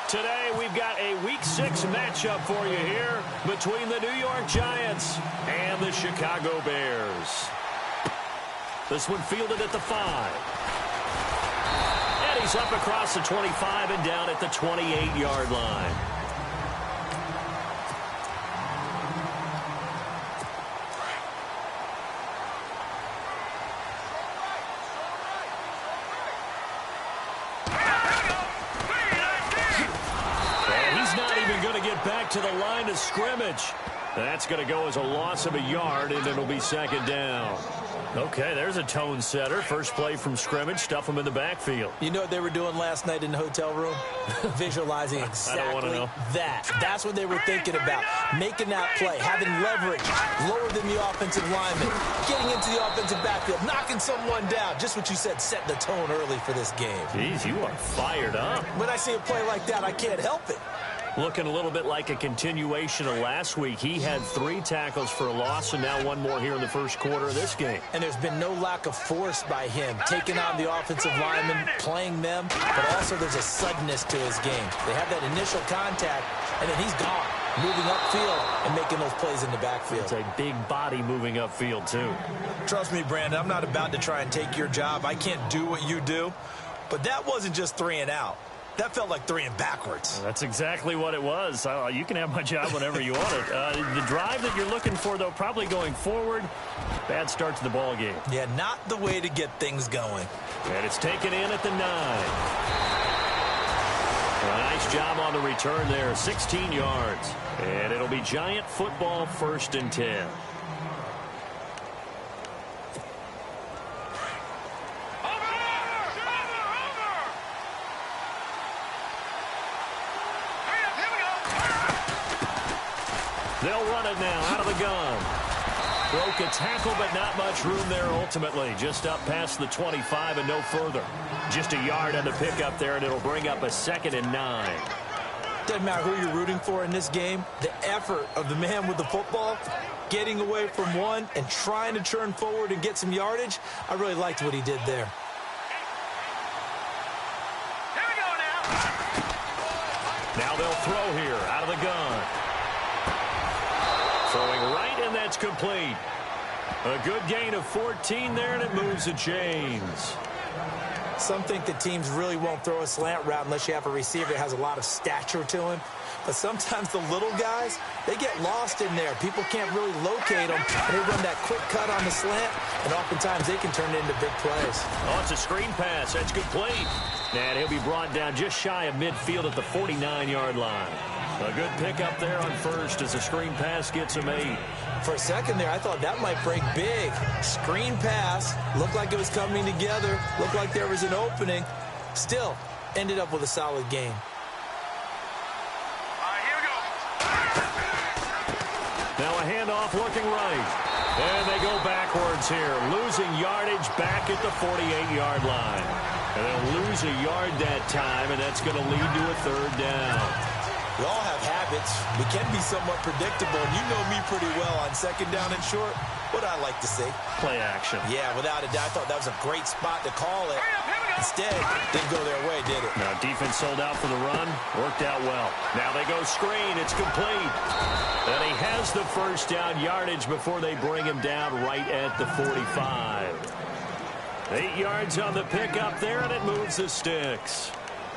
Today, we've got a Week 6 matchup for you here between the New York Giants and the Chicago Bears. This one fielded at the 5. And he's up across the 25 and down at the 28-yard line. Back to the line of scrimmage. That's going to go as a loss of a yard, and it'll be second down. Okay, there's a tone setter. First play from scrimmage, stuff them in the backfield. You know what they were doing last night in the hotel room? Visualizing exactly that. That's what they were thinking about. Making that play, having leverage, lower than the offensive lineman, getting into the offensive backfield, knocking someone down. Just what you said, set the tone early for this game. Jeez, you are fired up. When I see a play like that, I can't help it. Looking a little bit like a continuation of last week. He had 3 tackles for a loss, and now 1 more here in the first quarter of this game. And there's been no lack of force by him, taking on the offensive linemen, playing them, but also there's a suddenness to his game. They have that initial contact, and then he's gone, moving upfield and making those plays in the backfield. It's a big body moving upfield, too. Trust me, Brandon, I'm not about to try and take your job. I can't do what you do. But that wasn't just 3 and out. That felt like 3 and backwards. That's exactly what it was. You can have my job whenever you want it. The drive that you're looking for, though, probably going forward. Bad start to the ball game. Yeah, not the way to get things going. And it's taken in at the 9. A nice job on the return there, 16 yards. And it'll be Giant football, 1st and 10. They'll run it now out of the gun. Broke a tackle, but not much room there ultimately. Just up past the 25 and no further. Just a yard on the pickup there, and it'll bring up a 2nd and 9. Doesn't matter who you're rooting for in this game. The effort of the man with the football, getting away from one and trying to turn forward and get some yardage, I really liked what he did there. Here we go now. Now they'll throw here out of the gun. Throwing right, and that's complete. A good gain of 14 there, and it moves the chains. Some think that teams really won't throw a slant route unless you have a receiver that has a lot of stature to him. But sometimes the little guys, they get lost in there. People can't really locate them. And they run that quick cut on the slant, and oftentimes they can turn it into big plays. Oh, it's a screen pass. That's complete. And he'll be brought down just shy of midfield at the 49-yard line. A good pickup there on first as a screen pass gets him 8. For a second there, I thought that might break big. Screen pass. Looked like it was coming together. Looked like there was an opening. Still, ended up with a solid game. Here we go. Now a handoff looking right. And they go backwards here. Losing yardage back at the 48-yard line. And they'll lose a yard that time, and that's going to lead to a 3rd down. We all have habits. We can be somewhat predictable. And you know me pretty well on 2nd down and short. What I like to see? Play action. Yeah, without a doubt. I thought that was a great spot to call it. Instead, didn't go their way, did it? Now, defense sold out for the run. Worked out well. Now they go screen. It's complete. And he has the 1st down yardage before they bring him down right at the 45. 8 yards on the pickup there, and it moves the sticks.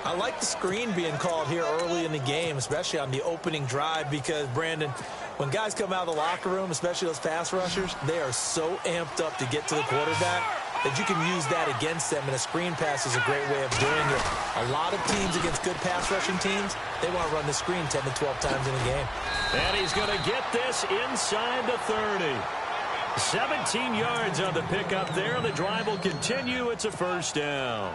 I like the screen being called here early in the game, especially on the opening drive, because, Brandon, when guys come out of the locker room, especially those pass rushers, they are so amped up to get to the quarterback that you can use that against them, and a screen pass is a great way of doing it. A lot of teams against good pass rushing teams, they want to run the screen 10 to 12 times in a game. And he's going to get this inside the 30. 17 yards on the pickup there. The drive will continue. It's a 1st down.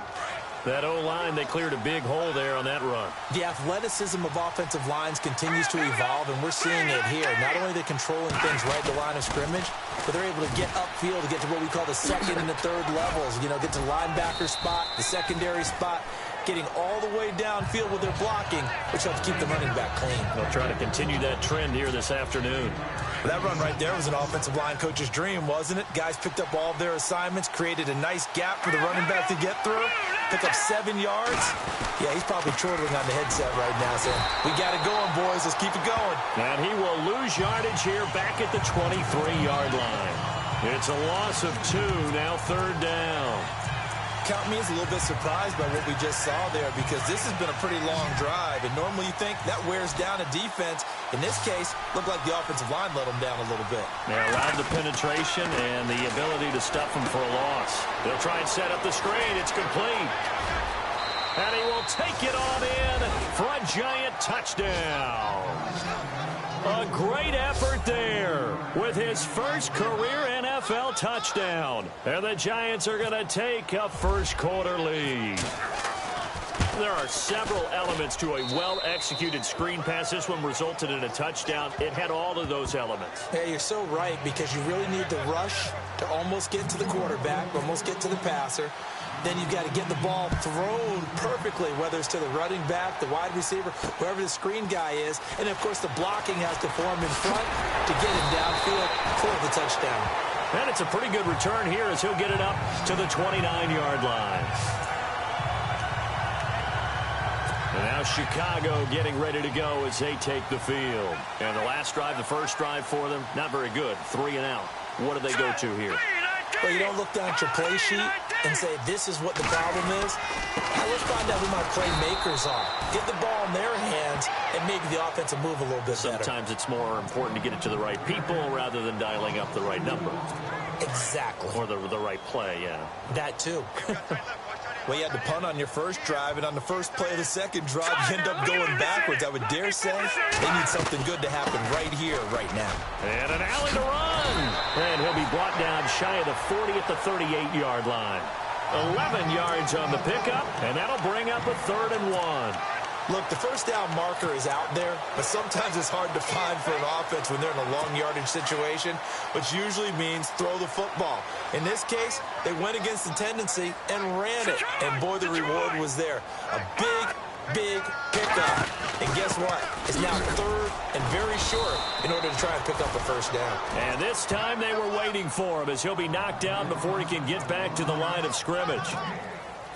That O-line, they cleared a big hole there on that run. The athleticism of offensive lines continues to evolve, and we're seeing it here. Not only are they controlling things right at the line of scrimmage, but they're able to get upfield to get to what we call the 2nd and the 3rd levels. You know, get to the linebacker spot, the secondary spot, getting all the way downfield with their blocking, which helps keep the running back clean. They'll try to continue that trend here this afternoon. That run right there was an offensive line coach's dream, wasn't it? Guys picked up all of their assignments, created a nice gap for the running back to get through. pick up 7 yards. Yeah, he's probably chortling on the headset right now saying, we got it going, boys. Let's keep it going. And he will lose yardage here back at the 23-yard line. It's a loss of 2, now 3rd down. Count me as a little bit surprised by what we just saw there because this has been a pretty long drive, and normally you think that wears down a defense. In this case, looked like the offensive line let them down a little bit. They allowed the penetration and the ability to stuff them for a loss. They'll try and set up the screen. It's complete. And he will take it on in for a giant touchdown. A great effort there with his first career NFL touchdown. And the Giants are going to take a first-quarter lead. There are several elements to a well-executed screen pass. This one resulted in a touchdown. It had all of those elements. Yeah, you're so right because you really need to rush to almost get to the quarterback, almost get to the passer. Then you've got to get the ball thrown perfectly, whether it's to the running back, the wide receiver, wherever the screen guy is. And, of course, the blocking has to form in front to get him downfield for the touchdown. And it's a pretty good return here as he'll get it up to the 29-yard line. And now Chicago getting ready to go as they take the field. And the last drive, the first drive for them, not very good. 3 and out. What do they go to here? Well, you don't look down at your play sheet and say, this is what the problem is. Now, let's find out who my playmakers are. Get the ball in their hands and make the offensive move a little bit better. Sometimes it's more important to get it to the right people rather than dialing up the right number. Exactly. Or the right play, yeah. That, too. Well, you had to punt on your first drive, and on the first play of the second drive, you end up going backwards. I would dare say they need something good to happen right here, right now. And an alley to run. And he'll be brought down shy of the 40 at the 38-yard line. 11 yards on the pickup, and that'll bring up a 3rd and 1. Look, the first down marker is out there, but sometimes it's hard to find for an offense when they're in a long yardage situation, which usually means throw the football. In this case, they went against the tendency and ran it, and boy, the reward was there. A big pickup. And guess what? It's now 3rd and very short in order to try and pick up a first down. And this time they were waiting for him as he'll be knocked down before he can get back to the line of scrimmage.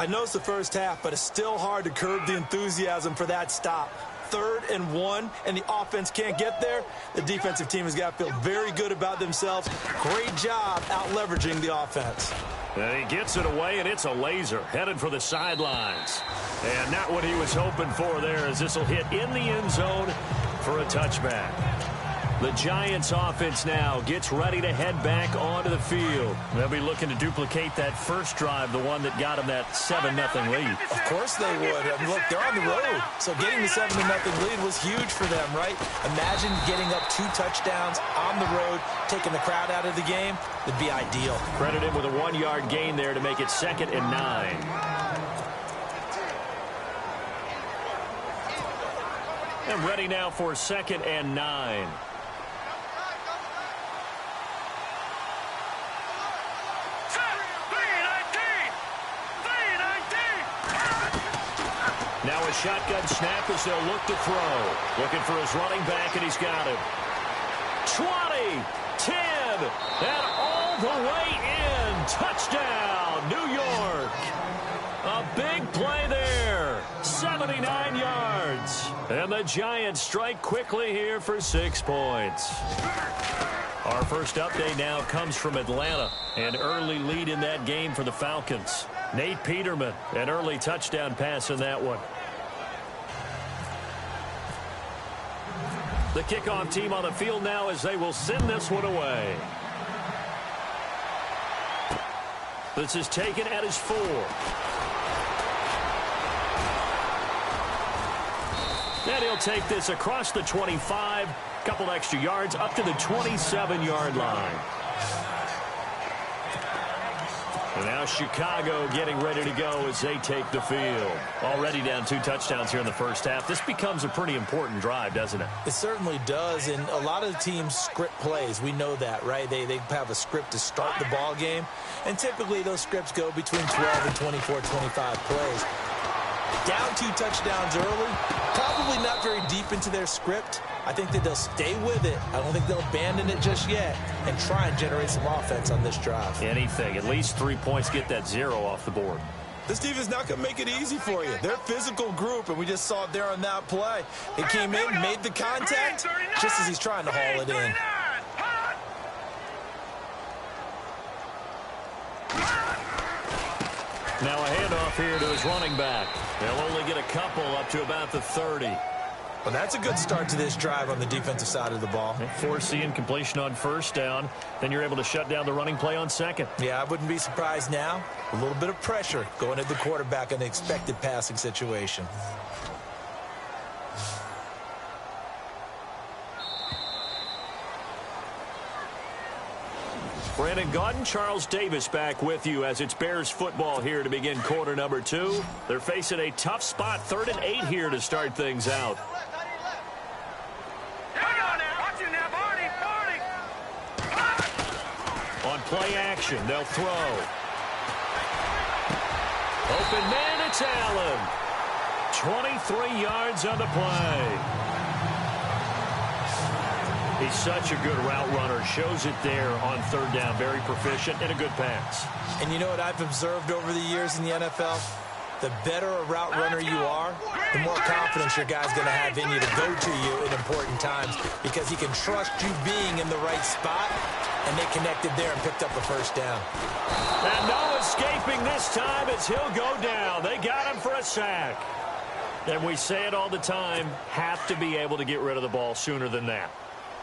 I know it's the first half, but it's still hard to curb the enthusiasm for that stop. 3rd and 1, and the offense can't get there. The defensive team has got to feel very good about themselves. Great job out-leveraging the offense. And he gets it away, and it's a laser headed for the sidelines. And not what he was hoping for there as this will hit in the end zone for a touchback. The Giants offense now gets ready to head back onto the field. They'll be looking to duplicate that first drive, the one that got them that 7-0 lead. Of course they would. I mean, look, they're on the road. So getting the 7-0 lead was huge for them, right? Imagine getting up 2 touchdowns on the road, taking the crowd out of the game. It'd be ideal. Credit him with a 1-yard gain there to make it 2nd and 9. And ready now for 2nd and 9. Now a shotgun snap as they'll look to throw. Looking for his running back, and he's got him. 20, 10, and all the way in. Touchdown, New York. A big play there. 79 yards. And the Giants strike quickly here for 6 points. Our first update now comes from Atlanta. An early lead in that game for the Falcons. Nate Peterman, an early touchdown pass in that one. The kickoff team on the field now as they will send this one away. This is taken at his 4. And he'll take this across the 25, couple extra yards up to the 27-yard line. And now Chicago getting ready to go as they take the field. Already down 2 touchdowns here in the first half. This becomes a pretty important drive, doesn't it? It certainly does, and a lot of the teams script plays. We know that, right? They have a script to start the ball game, and typically those scripts go between 12 and 24, 25 plays. Down 2 touchdowns early, probably not very deep into their script. I think that they'll stay with it. I don't think they'll abandon it just yet and try and generate some offense on this drive. Anything. At least 3 points, get that 0 off the board. This defense is not going to make it easy for you. They're a physical group, and we just saw it there on that play. He came in, made the contact, just as he's trying to haul it in. Now a handoff here to his running back. They'll only get a couple up to about the 30. Well, that's a good start to this drive on the defensive side of the ball. Force the incompletion on first down. Then you're able to shut down the running play on second. Yeah, I wouldn't be surprised now. A little bit of pressure going at the quarterback in the expected passing situation. Brandon Gaudin, Charles Davis back with you as it's Bears football here to begin quarter number 2. They're facing a tough spot, 3rd and 8 here to start things out. On play action, they'll throw. Open man, it's Allen. 23 yards on the play. He's such a good route runner. Shows it there on 3rd down. Very proficient and a good pass. And you know what I've observed over the years in the NFL? The better a route runner you are, the more confidence your guy's going to have in you to go to you in important times because he can trust you being in the right spot, and they connected there and picked up a first down. And no escaping this time as he'll go down. They got him for a sack. And we say it all the time, have to be able to get rid of the ball sooner than that.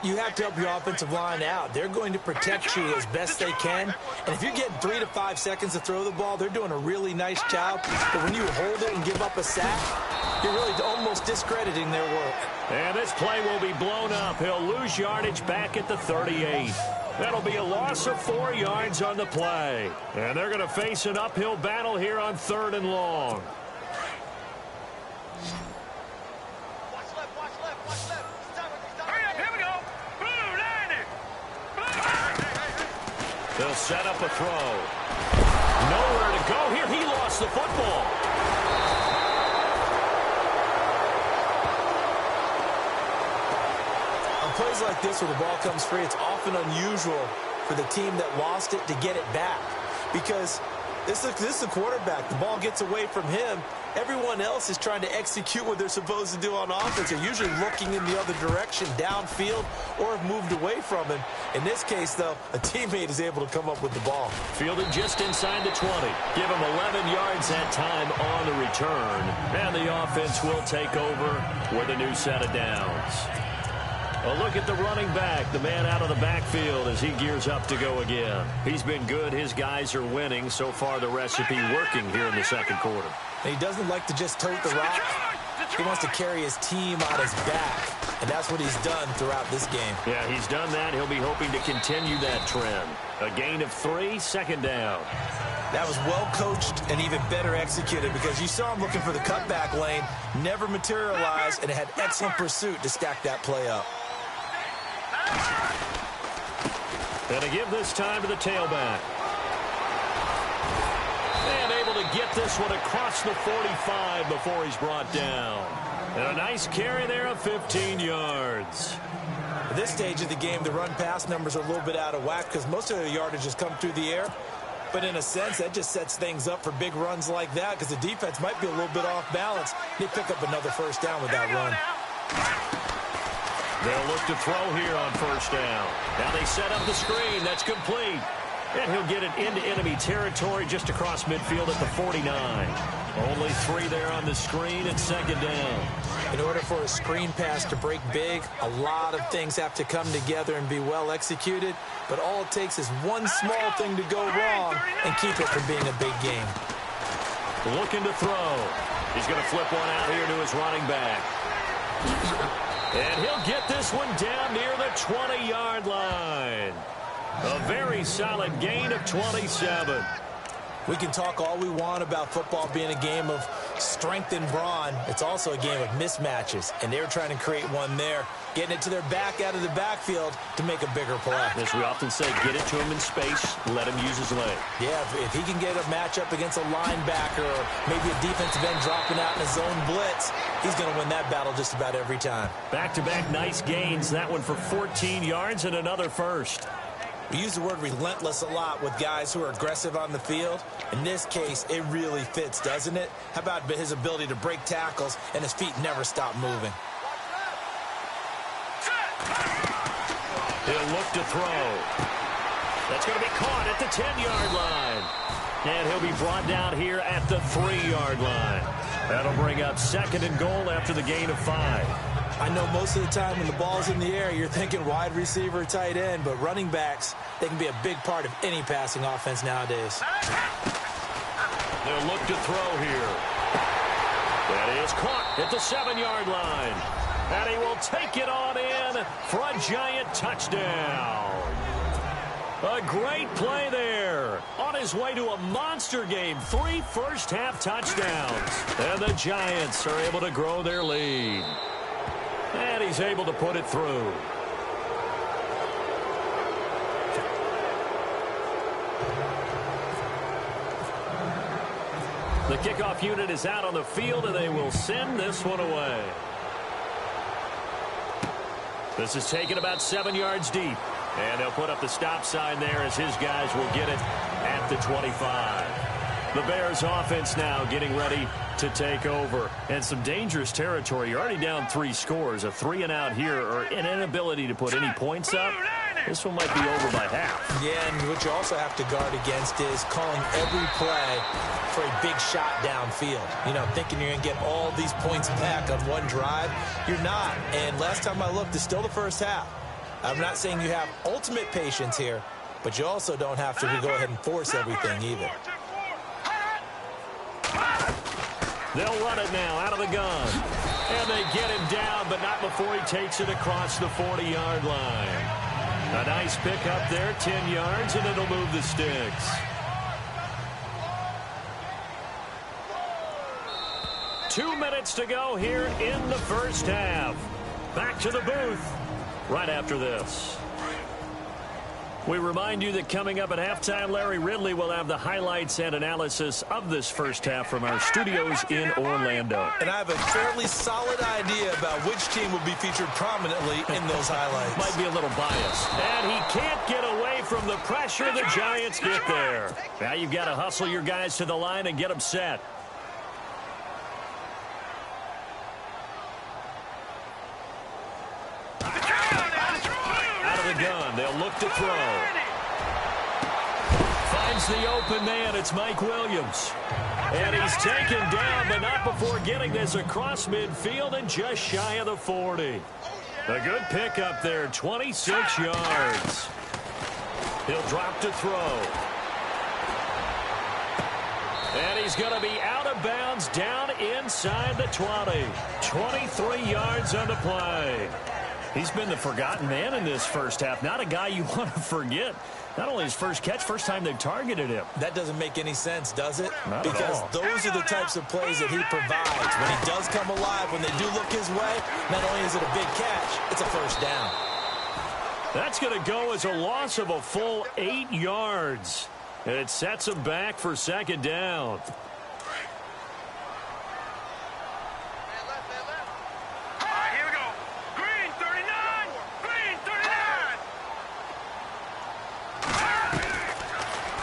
You have to help your offensive line out. They're going to protect you as best they can. And if you're getting 3 to 5 seconds to throw the ball, they're doing a really nice job. But when you hold it and give up a sack, you're really almost discrediting their work. And this play will be blown up. He'll lose yardage back at the 38. That'll be a loss of 4 yards on the play. And they're going to face an uphill battle here on 3rd and long. They'll set up a throw. Nowhere to go here. He lost the football. On plays like this where the ball comes free, it's often unusual for the team that lost it to get it back. Because this is a quarterback. The ball gets away from him. Everyone else is trying to execute what they're supposed to do on offense. They're usually looking in the other direction, downfield, or have moved away from him. In this case, though, a teammate is able to come up with the ball. Fielded just inside the 20. Give him 11 yards that time on the return. And the offense will take over with a new set of downs. A look at the running back, the man out of the backfield as he gears up to go again. He's been good. His guys are winning. So far, the recipe working here in the second quarter. And he doesn't like to just tote the rock. He wants to carry his team on his back. And that's what he's done throughout this game. Yeah, he's done that. He'll be hoping to continue that trend. A gain of 3, 2nd down. That was well coached and even better executed because you saw him looking for the cutback lane, never materialized, and had excellent pursuit to stack that play up. And to give this time to the tailback. And able to get this one across the 45 before he's brought down. And a nice carry there of 15 yards. At this stage of the game, the run-pass numbers are a little bit out of whack because most of the yardage has come through the air. But in a sense, that just sets things up for big runs like that because the defense might be a little bit off balance. They pick up another first down with that run. They'll look to throw here on first down. Now they set up the screen. That's complete. And he'll get it into enemy territory just across midfield at the 49. Only 3 there on the screen and 2nd down. In order for a screen pass to break big, a lot of things have to come together and be well executed. But all it takes is one small thing to go wrong and keep it from being a big game. Looking to throw. He's going to flip one out here to his running back. And he'll get this one down near the 20-yard line. A very solid gain of 27. We can talk all we want about football being a game of strength and brawn. It's also a game of mismatches, and they're trying to create one there, getting it to their back out of the backfield to make a bigger play. As we often say, get it to him in space, let him use his leg. Yeah, if he can get a matchup against a linebacker or maybe a defensive end dropping out in a zone blitz, he's going to win that battle just about every time. Back-to-back nice gains, that one for 14 yards and another first. We use the word relentless a lot with guys who are aggressive on the field. In this case, it really fits, doesn't it? How about his ability to break tackles and his feet never stop moving? He'll look to throw. That's going to be caught at the 10-yard line. And he'll be brought down here at the 3-yard line. That'll bring up 2nd and goal after the gain of 5. I know most of the time when the ball's in the air, you're thinking wide receiver, tight end, but running backs, they can be a big part of any passing offense nowadays. They'll look to throw here. That is caught at the 7-yard line. And he will take it on in for a giant touchdown. A great play there. On his way to a monster game, 3 first-half touchdowns. And the Giants are able to grow their lead. And he's able to put it through. The kickoff unit is out on the field, and they will send this one away. This is taken about 7 yards deep. And they'll put up the stop sign there as his guys will get it at the 25. The Bears offense now getting ready to take over. And some dangerous territory. You're already down 3 scores. A 3-and-out here, or an inability to put any points up. This one might be over by half. Yeah, and what you also have to guard against is calling every play for a big shot downfield. You know, thinking you're going to get all these points back on one drive. You're not. And last time I looked, it's still the first half. I'm not saying you have ultimate patience here, but you also don't have to go ahead and force everything either. They'll run it now out of the gun. And they get him down, but not before he takes it across the 40-yard line. A nice pick up there, 10 yards, and it'll move the sticks. 2 minutes to go here in the first half. Back to the booth right after this. We remind you that coming up at halftime, Larry Ridley will have the highlights and analysis of this first half from our studios in Orlando. And I have a fairly solid idea about which team will be featured prominently in those highlights. Might be a little biased. And he can't get away from the pressure. The Giants get there. Now you've got to hustle your guys to the line and get them set. Gun. They'll look to throw. Finds the open man. It's Mike Williams. And he's taken down, but not before getting this across midfield and just shy of the 40. A good pickup there, 26 yards. He'll drop to throw. And he's going to be out of bounds down inside the 20. 23 yards on the play. He's been the forgotten man in this first half. Not a guy you want to forget. Not only his first catch, first time they've targeted him. That doesn't make any sense, does it? Not because at all. Those are the types of plays that he provides. When he does come alive, when they do look his way, not only is it a big catch, it's a first down. That's going to go as a loss of a full 8 yards. And it sets him back for second down.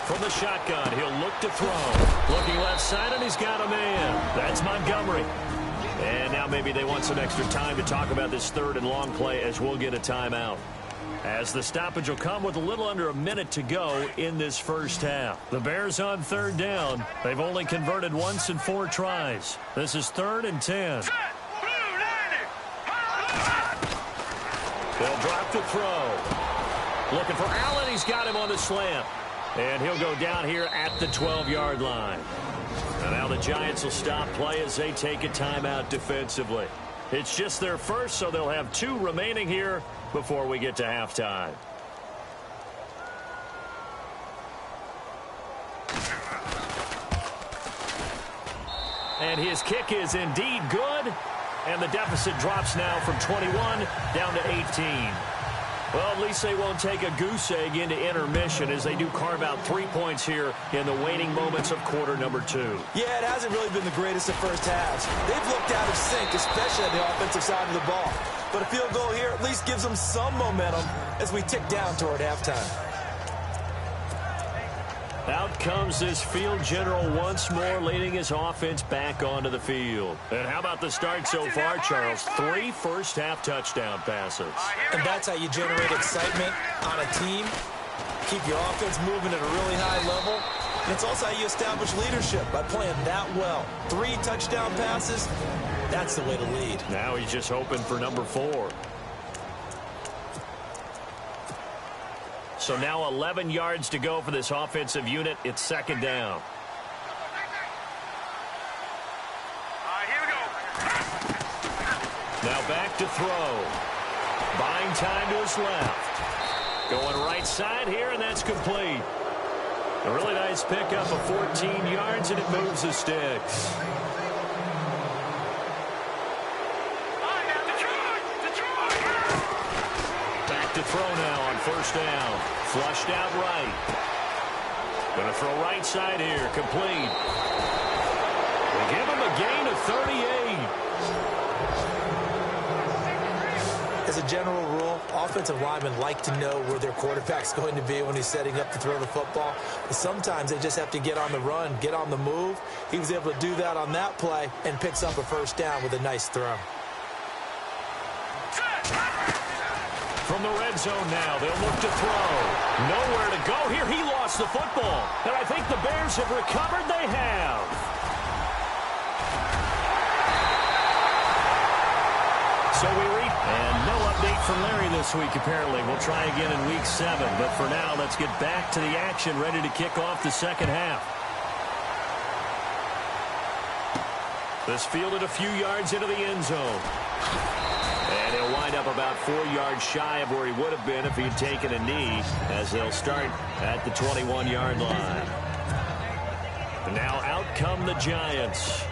From the shotgun, he'll look to throw. Looking left side, and he's got a man. That's Montgomery. And now maybe they want some extra time to talk about this third and long play as we'll get a timeout. As the stoppage will come with a little under a minute to go in this first half. The Bears on third down. They've only converted once in 4 tries. This is 3rd and 10. They'll drop to throw. Looking for Allen. He's got him on the slant. And he'll go down here at the 12-yard line. And now the Giants will stop play as they take a timeout defensively. It's just their first, so they'll have 2 remaining here before we get to halftime. And his kick is indeed good. And the deficit drops now from 21 down to 18. Well, at least they won't take a goose egg into intermission as they do carve out 3 points here in the waning moments of quarter number 2. Yeah, it hasn't really been the greatest of first halves. They've looked out of sync, especially on the offensive side of the ball. But a field goal here at least gives them some momentum as we tick down toward halftime. comes this field general once more, leading his offense back onto the field. And how about the start so far, Charles? 3 first-half touchdown passes. And that's how you generate excitement on a team, keep your offense moving at a really high level. And it's also how you establish leadership, by playing that well. 3 touchdown passes, that's the way to lead. Now he's just hoping for number 4. So now 11 yards to go for this offensive unit. It's second down. Here we go. Now back to throw. Buying time to his left. Going right side here, and that's complete. A really nice pickup of 14 yards, and it moves the sticks. Back to throw now on first down. Flushed out right. Going to throw right side here. Complete. They give him a gain of 38. As a general rule, offensive linemen like to know where their quarterback's going to be when he's setting up to throw the football. But sometimes they just have to get on the run, get on the move. He was able to do that on that play and picks up a first down with a nice throw. From the red zone now, they'll look to throw. Nowhere to go here. He lost the football. And I think the Bears have recovered. They have. So we read, and no update from Larry this week, apparently. We'll try again in week 7. But for now, let's get back to the action, ready to kick off the second half. This fielded a few yards into the end zone. And he'll wind up about 4 yards shy of where he would have been if he'd taken a knee, as they'll start at the 21-yard line. And now out come the Giants.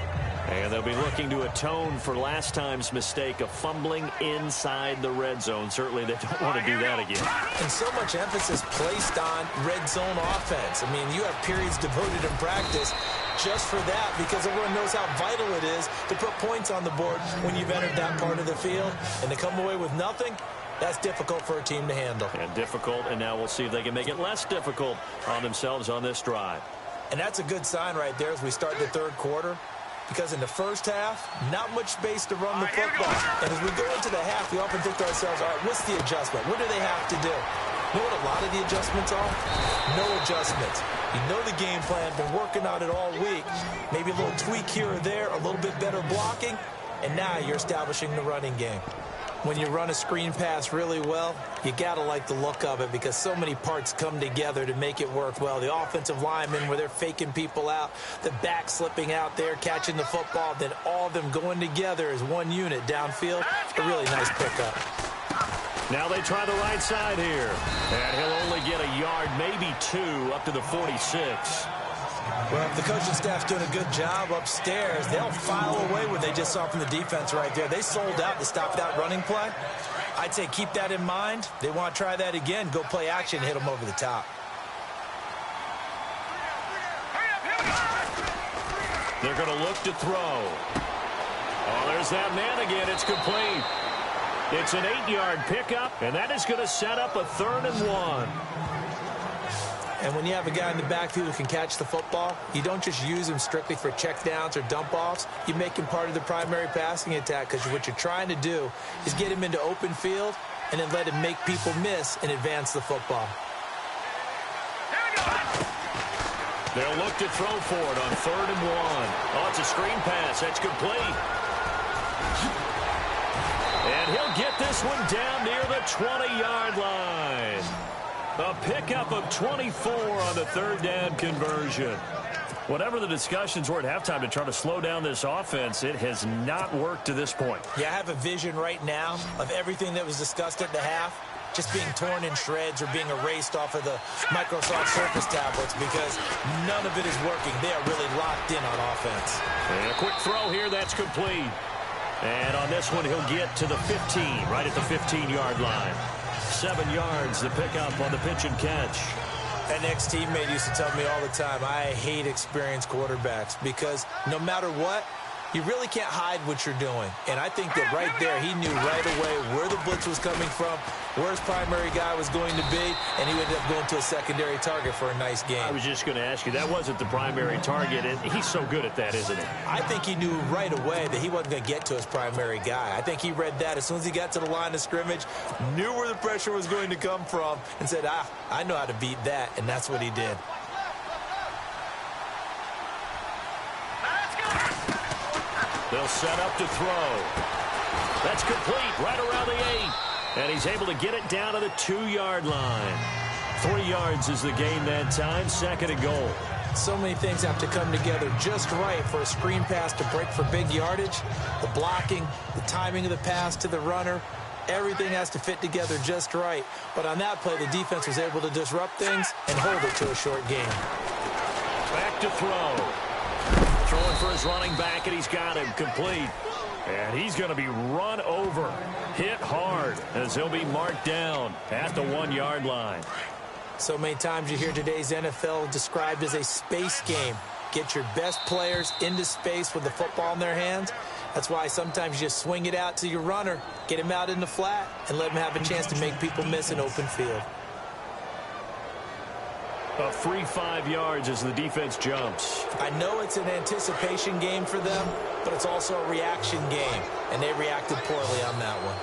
And they'll be looking to atone for last time's mistake of fumbling inside the red zone. Certainly they don't want to do that again. And so much emphasis placed on red zone offense. I mean, you have periods devoted in practice just for that, because everyone knows how vital it is to put points on the board when you've entered that part of the field. And to come away with nothing, that's difficult for a team to handle. And difficult, and now we'll see if they can make it less difficult on themselves on this drive. And that's a good sign right there as we start the third quarter, because in the first half, not much space to run the football. And as we go into the half, we often think to ourselves, all right, what's the adjustment? What do they have to do? You know what a lot of the adjustments are? No adjustments. You know the game plan, been working on it all week. Maybe a little tweak here or there, a little bit better blocking, and now you're establishing the running game. When you run a screen pass really well, you got to like the look of it, because so many parts come together to make it work well. The offensive linemen, where they're faking people out, the back slipping out there, catching the football, then all of them going together as one unit downfield. A really nice pickup. Now they try the right side here. And he'll only get a yard, maybe 2, up to the 46. Well, if the coaching staff's doing a good job upstairs, they'll file away what they just saw from the defense right there. They sold out to stop that running play. I'd say keep that in mind. They want to try that again. Go play action, hit them over the top. They're going to look to throw. Oh, there's that man again. It's complete. It's an 8-yard pickup, and that is going to set up a 3rd and 1. And when you have a guy in the backfield who can catch the football, you don't just use him strictly for checkdowns or dump-offs. You make him part of the primary passing attack, because what you're trying to do is get him into open field and then let him make people miss and advance the football. They'll look to throw for it on 3rd and 1. Oh, it's a screen pass. That's complete. And he'll get this one down near the 20-yard line. A pickup of 24 on the 3rd down conversion. Whatever the discussions were at halftime to try to slow down this offense, it has not worked to this point. Yeah, I have a vision right now of everything that was discussed at the half just being torn in shreds or being erased off of the Microsoft Surface tablets, because none of it is working. They are really locked in on offense. And a quick throw here, that's complete. And on this one, he'll get to the 15, right at the 15-yard line. 7 yards, the pickup on the pitch and catch. An ex-teammate used to tell me all the time, I hate experienced quarterbacks, because no matter what, You really can't hide what you're doing. And I think that right there, he knew right away where the blitz was coming from, where his primary guy was going to be, and he ended up going to a secondary target for a nice game. I was just going to ask you, that wasn't the primary target, and he's so good at that, isn't he? I think he knew right away that he wasn't going to get to his primary guy. I think he read that as soon as he got to the line of scrimmage, knew where the pressure was going to come from, and said, I know how to beat that, and that's what he did. They'll set up to throw. That's complete right around the 8. And he's able to get it down to the 2-yard line. 3 yards is the gain that time, 2nd and goal. So many things have to come together just right for a screen pass to break for big yardage. The blocking, the timing of the pass to the runner, everything has to fit together just right. But on that play, the defense was able to disrupt things and hold it to a short gain. Back to throw. Throwing for his running back, and he's got him complete. And he's going to be run over, hit hard, as he'll be marked down at the 1-yard line. So many times you hear today's NFL described as a space game. Get your best players into space with the football in their hands. That's why sometimes you just swing it out to your runner, get him out in the flat, and let him have a chance to make people miss an open field. A free 5 yards as the defense jumps. I know it's an anticipation game for them, but it's also a reaction game, and they reacted poorly on that one.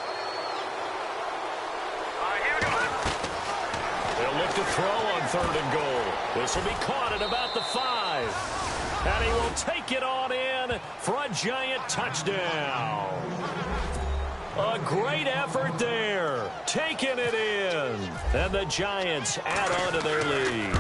They'll look to throw on 3rd and goal. This will be caught at about the 5. And he will take it on in for a giant touchdown. A great effort there, taking it in. And the Giants add on to their lead.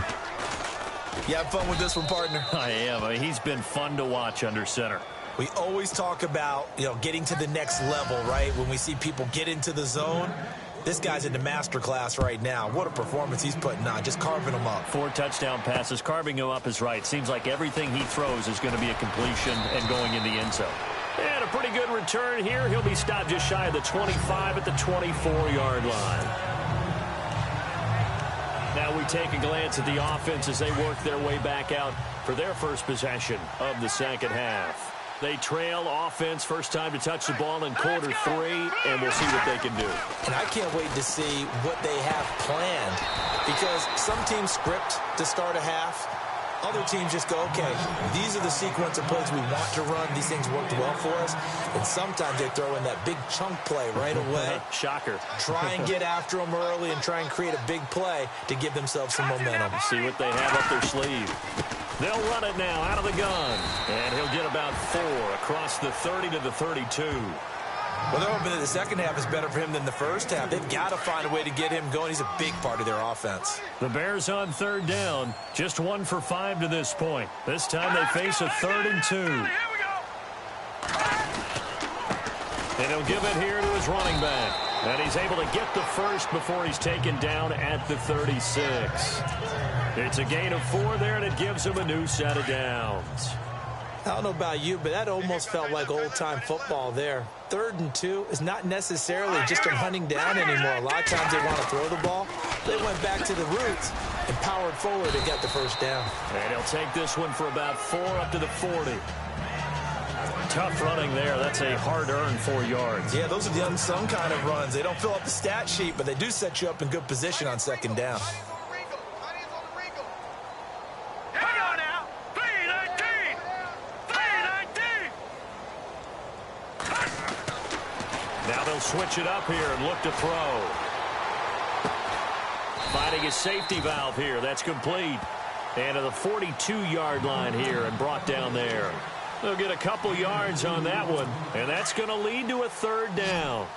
You have fun with this one, partner? I am. I mean, he's been fun to watch under center. We always talk about, getting to the next level, right? When we see people get into the zone. This guy's in the master class right now. What a performance he's putting on, just carving them up. 4 touchdown passes. Carving him up is right. Seems like everything he throws is going to be a completion and going in the end zone. And a pretty good return here. He'll be stopped just shy of the 25 at the 24-yard line. Now we take a glance at the offense as they work their way back out for their first possession of the second half. They trail offense, first time to touch the ball in quarter 3, and we'll see what they can do. And I can't wait to see what they have planned, because some teams script to start a half. Other teams just go, okay, these are the sequence of plays we want to run. These things worked well for us. And sometimes they throw in that big chunk play right away. Shocker. Try and get after them early and try and create a big play to give themselves some momentum. See what they have up their sleeve. They'll run it now out of the gun. And he'll get about 4 across the 30 to the 32. Well, they're hoping that the second half is better for him than the first half. They've got to find a way to get him going. He's a big part of their offense. The Bears on 3rd down. Just 1 for 5 to this point. This time they face a 3rd and 2. And he'll give it here to his running back. And he's able to get the first before he's taken down at the 36. It's a gain of 4 there, and it gives him a new set of downs. I don't know about you, but that almost felt like old-time football there. 3rd and 2 is not necessarily just a hunting down anymore. A lot of times they want to throw the ball. They went back to the roots and powered forward and got the first down. And he'll take this one for about 4 up to the 40. Tough running there. That's a hard-earned 4 yards. Yeah, those are the unsung kind of runs. They don't fill up the stat sheet, but they do set you up in good position on 2nd down. Now they'll switch it up here and look to throw. Finding a safety valve here. That's complete. And to the 42-yard line here and brought down there. They'll get a couple yards on that one, and that's going to lead to a 3rd down.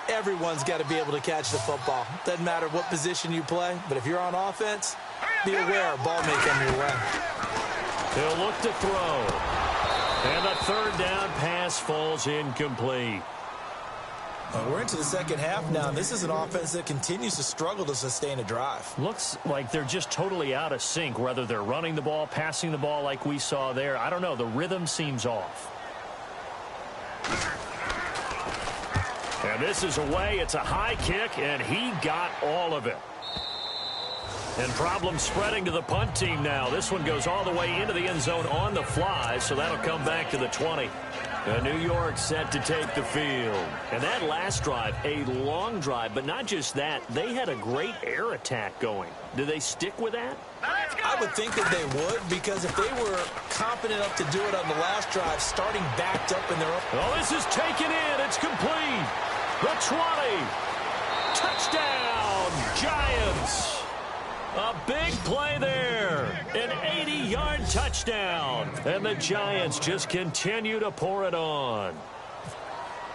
Everyone's got to be able to catch the football. Doesn't matter what position you play, but if you're on offense, be aware a ball may come your way. They'll look to throw. And the 3rd down pass falls incomplete. We're into the second half now, and this is an offense that continues to struggle to sustain a drive. Looks like they're just totally out of sync, whether they're running the ball, passing the ball like we saw there. I don't know. The rhythm seems off. And this is away. It's a high kick, and he got all of it. And problem spreading to the punt team now. This one goes all the way into the end zone on the fly, so that'll come back to the 20. New York set to take the field. And that last drive, a long drive, but not just that. They had a great air attack going. Do they stick with that? I would think that they would, because if they were confident enough to do it on the last drive, starting backed up in their own... Oh, this is taken in. It's complete. The 20. Touchdown, Giants. A big play there. An 80-yard touchdown. And the Giants just continue to pour it on.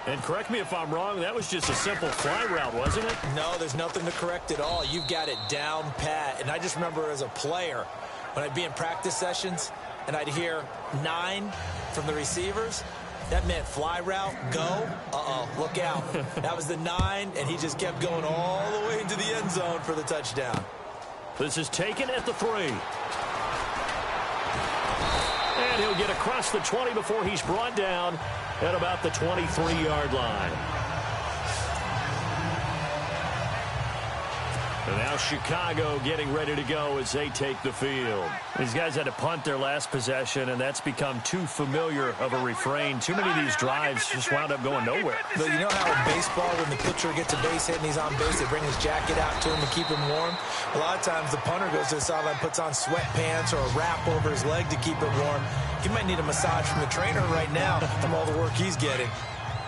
And correct me if I'm wrong, that was just a simple fly route, wasn't it? No, there's nothing to correct at all. You've got it down pat. And I just remember as a player, when I'd be in practice sessions and I'd hear 9 from the receivers, that meant fly route, go. Uh-oh, look out. That was the 9, and he just kept going all the way into the end zone for the touchdown. This is taken at the 3. And he'll get across the 20 before he's brought down at about the 23-yard line. And now Chicago getting ready to go as they take the field. These guys had to punt their last possession, and that's become too familiar of a refrain. Too many of these drives just wound up going nowhere. But you know how in baseball, when the pitcher gets a base hit and he's on base, they bring his jacket out to him to keep him warm? A lot of times the punter goes to the sideline, puts on sweatpants or a wrap over his leg to keep it warm. He might need a massage from the trainer right now from all the work he's getting.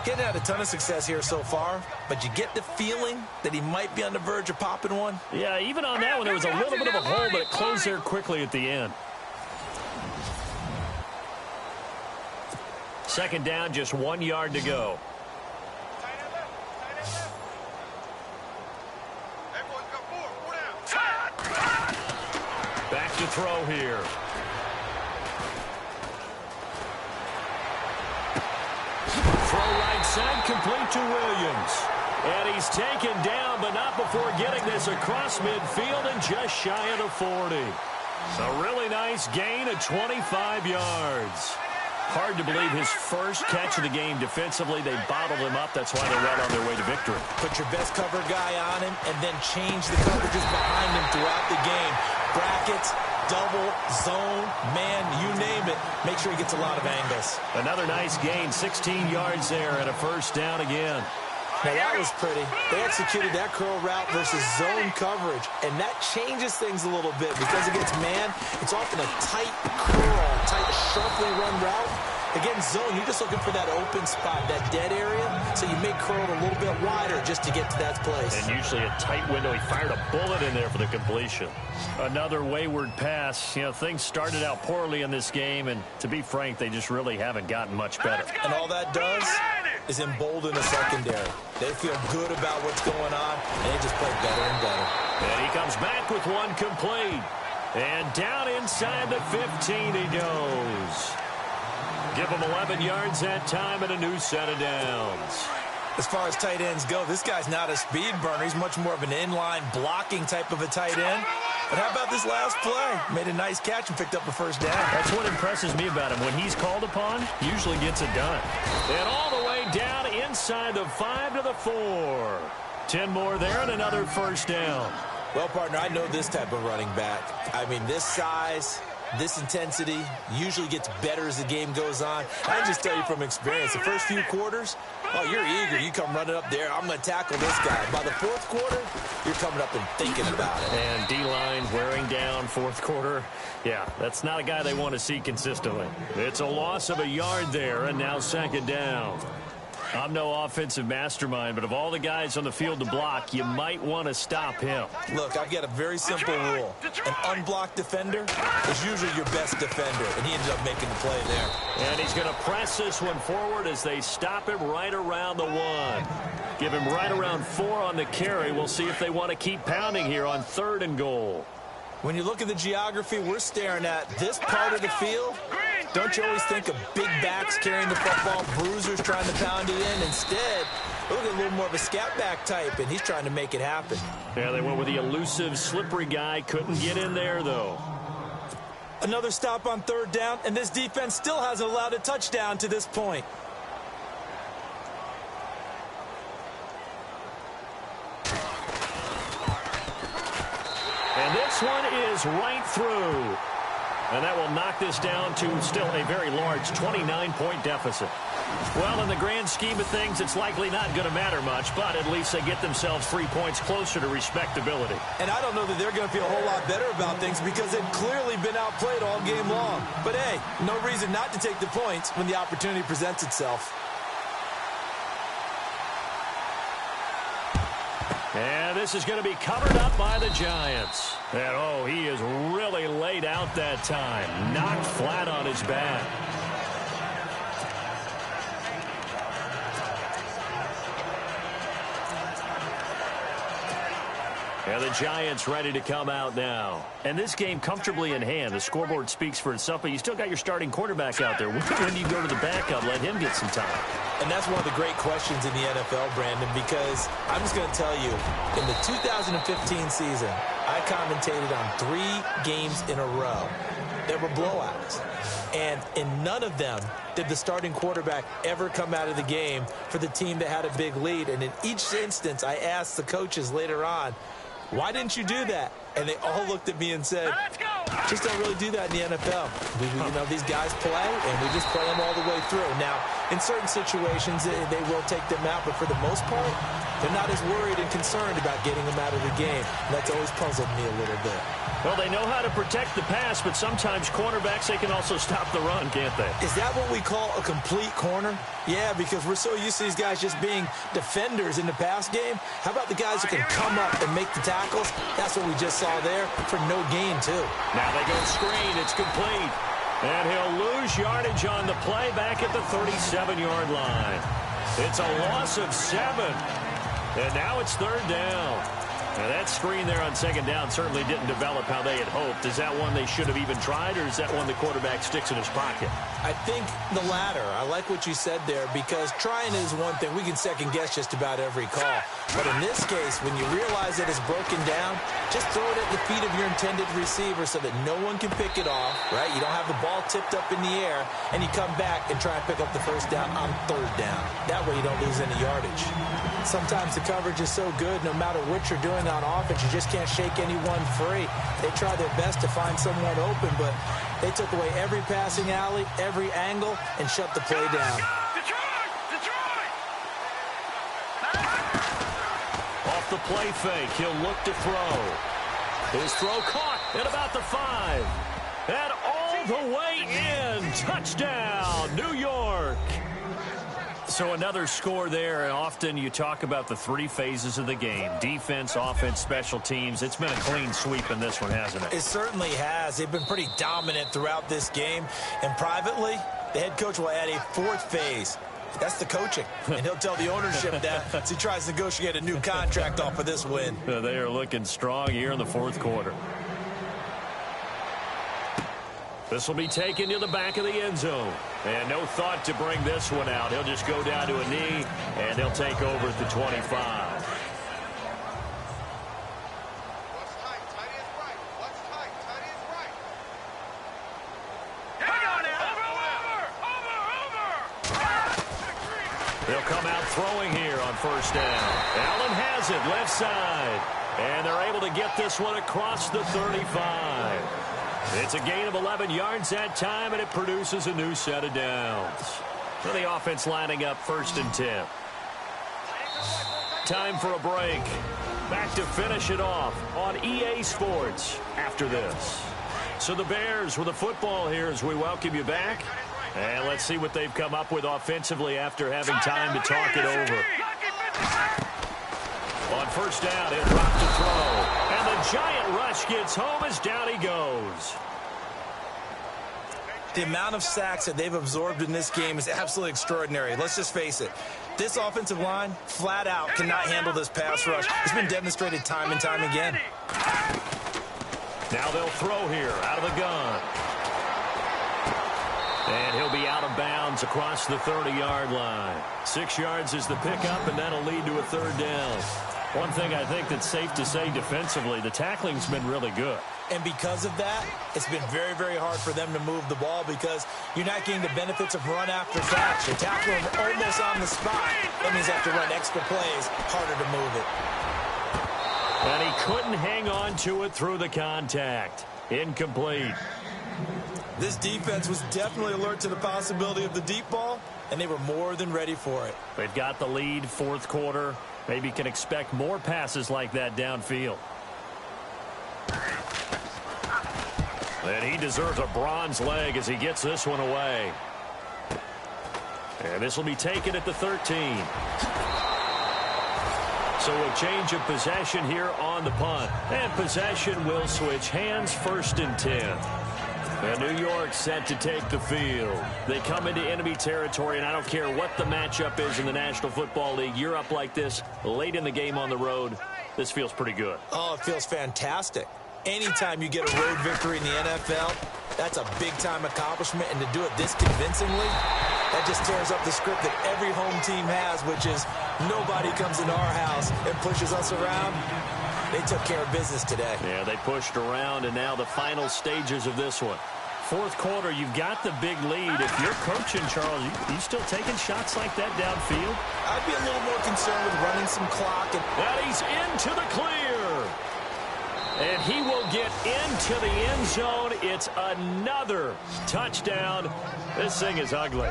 Getting had a ton of success here so far, but you get the feeling that he might be on the verge of popping one. Yeah, even on that one, there was a little bit of a hole, but it closed there quickly at the end. Second down, just 1 yard to go. Back to throw here. Throw right side, complete to Williams. And he's taken down, but not before getting this across midfield and just shy of the 40. A really nice gain of 25 yards. Hard to believe his first catch of the game defensively. They bottled him up. That's why they're right on their way to victory. Put your best cover guy on him and then change the coverages behind him throughout the game. Brackets, double, zone, man, you name it. Make sure he gets a lot of angles. Another nice gain, 16 yards there and a first down again. Now that was pretty. They executed that curl route versus zone coverage, and that changes things a little bit because against man, it's often a tight curl, tight, sharply run route. Against zone, you're just looking for that open spot, that dead area, so you may curl it a little bit wider just to get to that place. And usually a tight window. He fired a bullet in there for the completion. Another wayward pass. You know, things started out poorly in this game, and to be frank, they just really haven't gotten much better. And all that does is embolden the secondary. They feel good about what's going on, and they just play better and better. And he comes back with one complete. And down inside the 15 he goes. Give him 11 yards that time and a new set of downs. As far as tight ends go, this guy's not a speed burner. He's much more of an inline blocking type of a tight end. But how about this last play? Made a nice catch and picked up a first down. That's what impresses me about him. When he's called upon, usually gets it done. And all the way down inside the 5 to the 4. 10 more there and another first down. Well, partner, I know this type of running back. I mean, this size, this intensity usually gets better as the game goes on. I can just tell you from experience, the first few quarters, oh, you're eager. You come running up there, I'm going to tackle this guy. By the fourth quarter, you're coming up and thinking about it. And D-line wearing down fourth quarter. Yeah, that's not a guy they want to see consistently. It's a loss of a yard there, and now second down. I'm no offensive mastermind, but of all the guys on the field to block, you might want to stop him. Look, I've got a very simple rule. An unblocked defender is usually your best defender, and he ended up making the play there. And he's going to press this one forward as they stop him right around the 1. Give him right around 4 on the carry. We'll see if they want to keep pounding here on 3rd and goal. When you look at the geography we're staring at, this part of the field, don't you always think of big backs carrying the football, bruisers trying to pound it in? Instead, look at a little more of a scat back type, and he's trying to make it happen. Yeah, they went with the elusive, slippery guy. Couldn't get in there, though. Another stop on 3rd down, and this defense still hasn't allowed a touchdown to this point. And this one is right through. And that will knock this down to still a very large 29-point deficit. Well, in the grand scheme of things, it's likely not going to matter much, but at least they get themselves 3 points closer to respectability. And I don't know that they're going to feel a whole lot better about things because they've clearly been outplayed all game long. But, hey, no reason not to take the points when the opportunity presents itself. And this is going to be covered up by the Giants. And, oh, he is really laid out that time. Knocked flat on his back. And the Giants ready to come out now. And this game comfortably in hand. The scoreboard speaks for itself, but you still got your starting quarterback out there. When you go to the backup, let him get some time. And that's one of the great questions in the NFL, Brandon, because I'm just going to tell you, in the 2015 season, I commentated on 3 games in a row. There were blowouts. And in none of them did the starting quarterback ever come out of the game for the team that had a big lead. And in each instance, I asked the coaches later on, why didn't you do that? And they all looked at me and said, just don't really do that in the NFL. These guys play, and we just play them all the way through. Now, in certain situations, they will take them out, but for the most part, they're not as worried and concerned about getting them out of the game. And that's always puzzled me a little bit. Well, they know how to protect the pass, but sometimes cornerbacks, they can also stop the run, can't they? Is that what we call a complete corner? Yeah, because we're so used to these guys just being defenders in the pass game. How about the guys who can come up and make the tackles? That's what we just saw there for no gain, too. Now they go screen. It's complete. And he'll lose yardage on the play back at the 37-yard line. It's a loss of 7. And now it's 3rd down. Now that screen there on 2nd down certainly didn't develop how they had hoped. Is that one they should have even tried, or is that one the quarterback sticks in his pocket? I think the latter. I like what you said there, because trying is one thing. We can second-guess just about every call. But in this case, when you realize that it's broken down, just throw it at the feet of your intended receiver so that no one can pick it off, right? You don't have the ball tipped up in the air, and you come back and try and pick up the 1st down on 3rd down. That way you don't lose any yardage. Sometimes the coverage is so good, no matter what you're doing on offense, you just can't shake anyone free. They try their best to find someone open, but they took away every passing alley, every angle, and shut the play down. Detroit! Off the play fake, he'll look to throw. His throw caught at about the 5. And all the way in. Touchdown, New York. So another score there, and often you talk about the 3 phases of the game. Defense, offense, special teams. It's been a clean sweep in this one, hasn't it? It certainly has. They've been pretty dominant throughout this game. And privately, the head coach will add a 4th phase. That's the coaching. And he'll tell the ownership that as he tries to negotiate a new contract off of this win. They are looking strong here in the 4th quarter. This will be taken to the back of the end zone. And no thought to bring this one out. He'll just go down to a knee, and he'll take over at the 25. What's tight? Tight is right. What's tight? Tight is right. Hang on now. Over. They'll come out throwing here on 1st down. Allen has it, left side. And they're able to get this one across the 35. It's a gain of 11 yards that time, and it produces a new set of downs. So the offense lining up 1st and 10. Time for a break. Back to finish it off on EA Sports after this. So the Bears with the football here as we welcome you back. And let's see what they've come up with offensively after having time to talk it over. On 1st down, he'll drop to throw. And the giant rush gets home as down he goes. The amount of sacks that they've absorbed in this game is absolutely extraordinary. Let's just face it. This offensive line, flat out, cannot handle this pass rush. It's been demonstrated time and time again. Now they'll throw here out of the gun. And he'll be out of bounds across the 30-yard line. 6 yards is the pickup, and that'll lead to a 3rd down. One thing I think that's safe to say defensively, the tackling's been really good. And because of that, it's been very, very hard for them to move the ball because you're not getting the benefits of run after catch. You tackle them almost on the spot. That means you have to run extra plays, harder to move it. And he couldn't hang on to it through the contact. Incomplete. This defense was definitely alert to the possibility of the deep ball, and they were more than ready for it. They've got the lead, fourth quarter. Maybe can expect more passes like that downfield. And he deserves a bronze leg as he gets this one away. And this will be taken at the 13. So a change of possession here on the punt. And possession will switch hands, 1st and 10. And New York set to take the field. They come into enemy territory, and I don't care what the matchup is in the National Football League. You're up like this late in the game on the road. This feels pretty good. Oh, it feels fantastic. Anytime you get a road victory in the NFL, that's a big-time accomplishment. And to do it this convincingly, that just tears up the script that every home team has, which is nobody comes into our house and pushes us around. They took care of business today. Yeah, they pushed around, and now the final stages of this one. Fourth quarter, you've got the big lead. If you're coaching, Charles, you still taking shots like that downfield? I'd be a little more concerned with running some clock. And he's into the clear. And he will get into the end zone. It's another touchdown. This thing is ugly.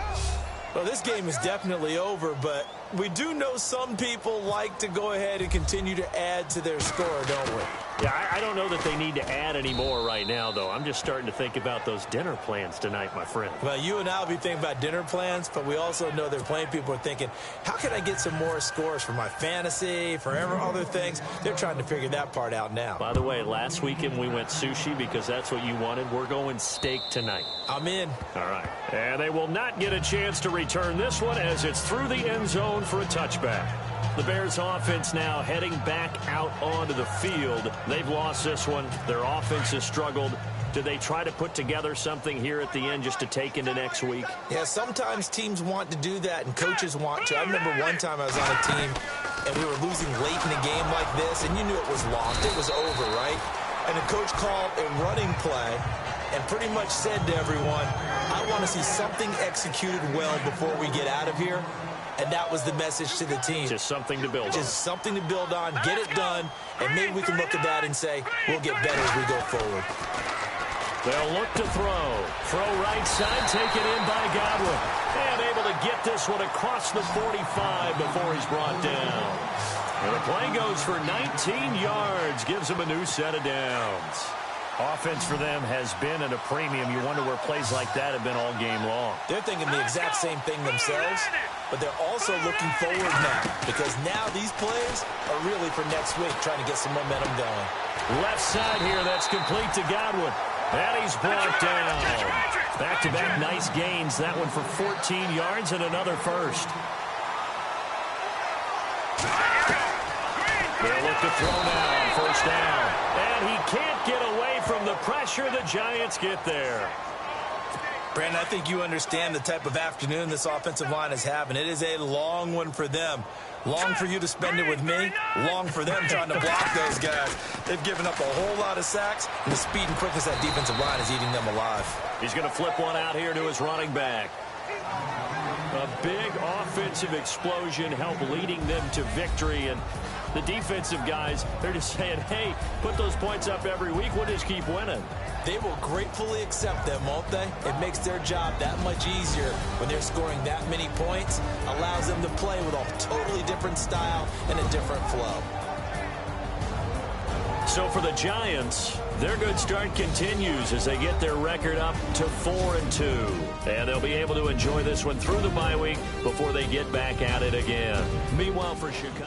Well, this game is definitely over, but we do know some people like to go ahead and continue to add to their score, don't we? Yeah, I don't know that they need to add any more right now, though. I'm just starting to think about those dinner plans tonight, my friend. Well, you and I will be thinking about dinner plans, but we also know they're playing people are thinking, how can I get some more scores for my fantasy, for other things? They're trying to figure that part out now. By the way, last weekend we went sushi because that's what you wanted. We're going steak tonight. I'm in. All right. And they will not get a chance to return this one as it's through the end zone for a touchback. The Bears offense now heading back out onto the field. They've lost this one. Their offense has struggled. Do they try to put together something here at the end just to take into next week? Yeah, sometimes teams want to do that and coaches want to. I remember one time I was on a team and we were losing late in a game like this, and you knew it was lost. It was over, right? And the coach called a running play and pretty much said to everyone, I want to see something executed well before we get out of here. And that was the message to the team. Just something to build on. Just something to build on, get it done, and maybe we can look at that and say, we'll get better as we go forward. They'll look to throw. Throw right side, taken in by Godwin. And able to get this one across the 45 before he's brought down. And the play goes for 19 yards, gives him a new set of downs. Offense for them has been at a premium. You wonder where plays like that have been all game long. They're thinking the exact same thing themselves, but they're also looking forward now because now these plays are really for next week, trying to get some momentum going. Left side here, that's complete to Godwin. And he's brought down. Back-to-back nice gains. That one for 14 yards and another first. They'll look to throw now, first down. And he can't get away from the pressure. The Giants get there. Brandon, I think you understand the type of afternoon this offensive line is having. It is a long one for them. Long for you to spend it with me. Long for them trying to block those guys. They've given up a whole lot of sacks, and the speed and quickness of that defensive line is eating them alive. He's going to flip one out here to his running back. A big offensive explosion helped leading them to victory, and the defensive guys, they're just saying, hey, put those points up every week. We'll just keep winning. They will gratefully accept them, won't they? It makes their job that much easier when they're scoring that many points. Allows them to play with a totally different style and a different flow. So for the Giants, their good start continues as they get their record up to 4-2. And they'll be able to enjoy this one through the bye week before they get back at it again. Meanwhile, for Chicago.